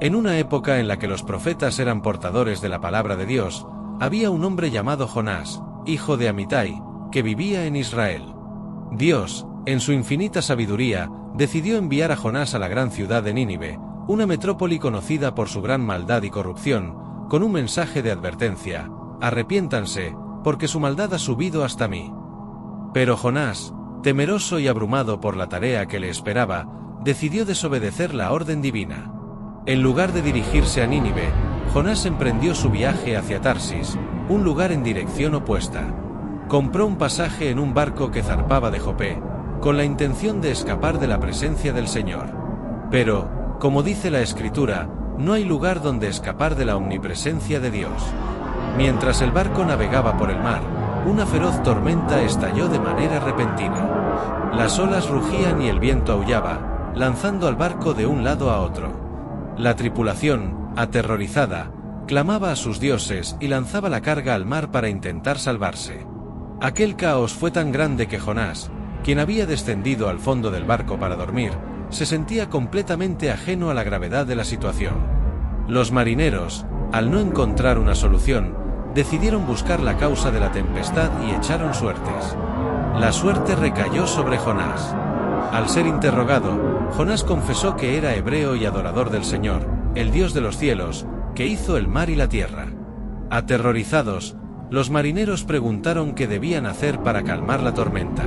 En una época en la que los profetas eran portadores de la palabra de Dios, había un hombre llamado Jonás, hijo de Amitai, que vivía en Israel. Dios, en su infinita sabiduría, decidió enviar a Jonás a la gran ciudad de Nínive, una metrópoli conocida por su gran maldad y corrupción, con un mensaje de advertencia: arrepiéntanse, porque su maldad ha subido hasta mí. Pero Jonás, temeroso y abrumado por la tarea que le esperaba, decidió desobedecer la orden divina. En lugar de dirigirse a Nínive, Jonás emprendió su viaje hacia Tarsis, un lugar en dirección opuesta. Compró un pasaje en un barco que zarpaba de Jope, con la intención de escapar de la presencia del Señor. Pero, como dice la Escritura, no hay lugar donde escapar de la omnipresencia de Dios. Mientras el barco navegaba por el mar, una feroz tormenta estalló de manera repentina. Las olas rugían y el viento aullaba, lanzando al barco de un lado a otro. La tripulación, aterrorizada, clamaba a sus dioses y lanzaba la carga al mar para intentar salvarse. Aquel caos fue tan grande que Jonás, quien había descendido al fondo del barco para dormir, se sentía completamente ajeno a la gravedad de la situación. Los marineros, al no encontrar una solución, decidieron buscar la causa de la tempestad y echaron suertes. La suerte recayó sobre Jonás. Al ser interrogado, Jonás confesó que era hebreo y adorador del Señor, el Dios de los cielos, que hizo el mar y la tierra. Aterrorizados, los marineros preguntaron qué debían hacer para calmar la tormenta.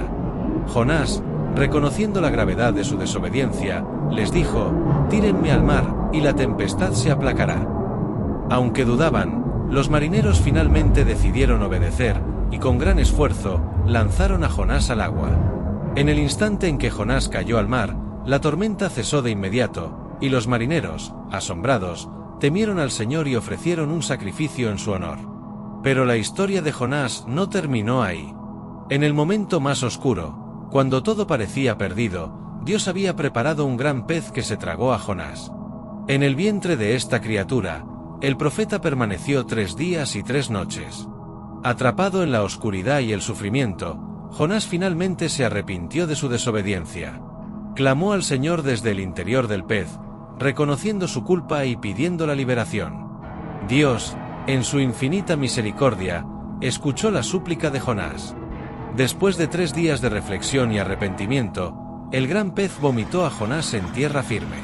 Jonás, reconociendo la gravedad de su desobediencia, les dijo: tírenme al mar, y la tempestad se aplacará. Aunque dudaban, los marineros finalmente decidieron obedecer, y con gran esfuerzo, lanzaron a Jonás al agua. En el instante en que Jonás cayó al mar, la tormenta cesó de inmediato, y los marineros, asombrados, temieron al Señor y ofrecieron un sacrificio en su honor. Pero la historia de Jonás no terminó ahí. En el momento más oscuro, cuando todo parecía perdido, Dios había preparado un gran pez que se tragó a Jonás. En el vientre de esta criatura, el profeta permaneció 3 días y 3 noches. Atrapado en la oscuridad y el sufrimiento, Jonás finalmente se arrepintió de su desobediencia. Clamó al Señor desde el interior del pez, reconociendo su culpa y pidiendo la liberación. Dios, en su infinita misericordia, escuchó la súplica de Jonás. Después de 3 días de reflexión y arrepentimiento, el gran pez vomitó a Jonás en tierra firme.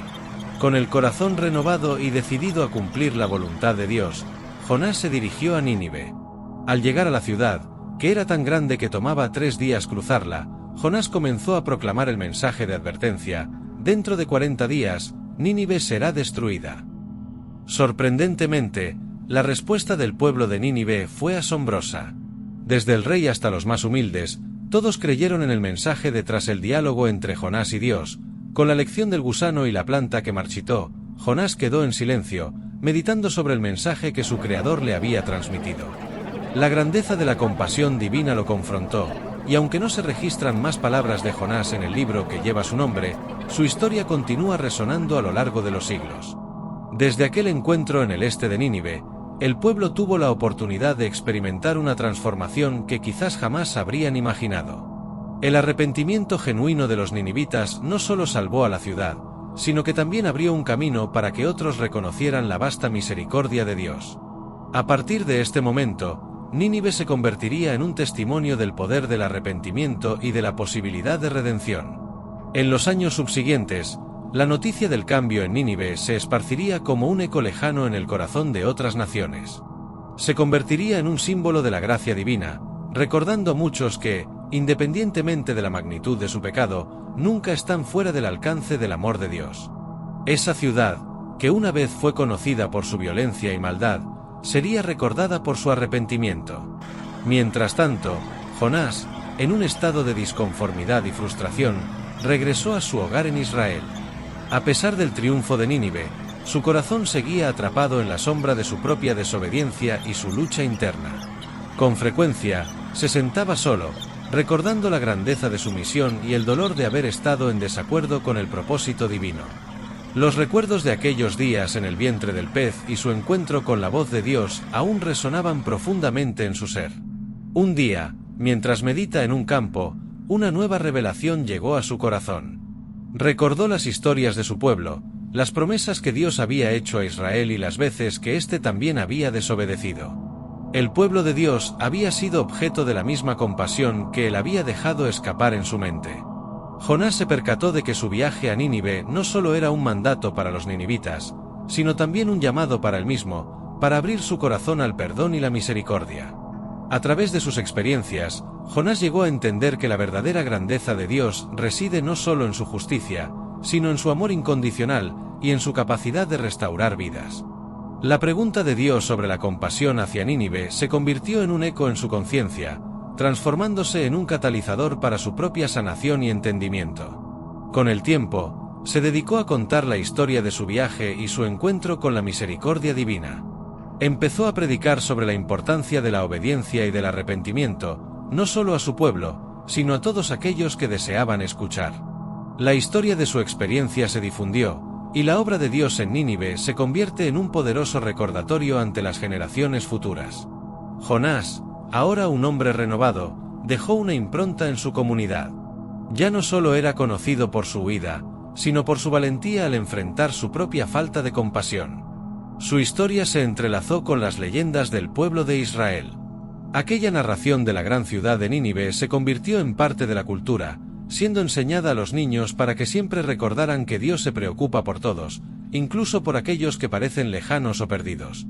Con el corazón renovado y decidido a cumplir la voluntad de Dios, Jonás se dirigió a Nínive. Al llegar a la ciudad, que era tan grande que tomaba 3 días cruzarla, Jonás comenzó a proclamar el mensaje de advertencia: dentro de 40 días, Nínive será destruida. Sorprendentemente, la respuesta del pueblo de Nínive fue asombrosa. Desde el rey hasta los más humildes, todos creyeron en el mensaje de tras el diálogo entre Jonás y Dios. Con la lección del gusano y la planta que marchitó, Jonás quedó en silencio, meditando sobre el mensaje que su creador le había transmitido. La grandeza de la compasión divina lo confrontó, y aunque no se registran más palabras de Jonás en el libro que lleva su nombre, su historia continúa resonando a lo largo de los siglos. Desde aquel encuentro en el este de Nínive, el pueblo tuvo la oportunidad de experimentar una transformación que quizás jamás habrían imaginado. El arrepentimiento genuino de los ninivitas no solo salvó a la ciudad, sino que también abrió un camino para que otros reconocieran la vasta misericordia de Dios. A partir de este momento, Nínive se convertiría en un testimonio del poder del arrepentimiento y de la posibilidad de redención. En los años subsiguientes, la noticia del cambio en Nínive se esparciría como un eco lejano en el corazón de otras naciones. Se convertiría en un símbolo de la gracia divina, recordando a muchos que, independientemente de la magnitud de su pecado, nunca están fuera del alcance del amor de Dios. Esa ciudad, que una vez fue conocida por su violencia y maldad, sería recordada por su arrepentimiento. Mientras tanto, Jonás, en un estado de disconformidad y frustración, regresó a su hogar en Israel. A pesar del triunfo de Nínive, su corazón seguía atrapado en la sombra de su propia desobediencia y su lucha interna. Con frecuencia, se sentaba solo, recordando la grandeza de su misión y el dolor de haber estado en desacuerdo con el propósito divino. Los recuerdos de aquellos días en el vientre del pez y su encuentro con la voz de Dios aún resonaban profundamente en su ser. Un día, mientras medita en un campo, una nueva revelación llegó a su corazón. Recordó las historias de su pueblo, las promesas que Dios había hecho a Israel y las veces que éste también había desobedecido. El pueblo de Dios había sido objeto de la misma compasión que él había dejado escapar en su mente. Jonás se percató de que su viaje a Nínive no solo era un mandato para los ninivitas, sino también un llamado para él mismo, para abrir su corazón al perdón y la misericordia. A través de sus experiencias, Jonás llegó a entender que la verdadera grandeza de Dios reside no solo en su justicia, sino en su amor incondicional y en su capacidad de restaurar vidas. La pregunta de Dios sobre la compasión hacia Nínive se convirtió en un eco en su conciencia, transformándose en un catalizador para su propia sanación y entendimiento. Con el tiempo, se dedicó a contar la historia de su viaje y su encuentro con la misericordia divina. Empezó a predicar sobre la importancia de la obediencia y del arrepentimiento, no solo a su pueblo, sino a todos aquellos que deseaban escuchar. La historia de su experiencia se difundió, y la obra de Dios en Nínive se convierte en un poderoso recordatorio ante las generaciones futuras. Jonás, ahora un hombre renovado, dejó una impronta en su comunidad. Ya no solo era conocido por su huida, sino por su valentía al enfrentar su propia falta de compasión. Su historia se entrelazó con las leyendas del pueblo de Israel. Aquella narración de la gran ciudad de Nínive se convirtió en parte de la cultura, siendo enseñada a los niños para que siempre recordaran que Dios se preocupa por todos, incluso por aquellos que parecen lejanos o perdidos.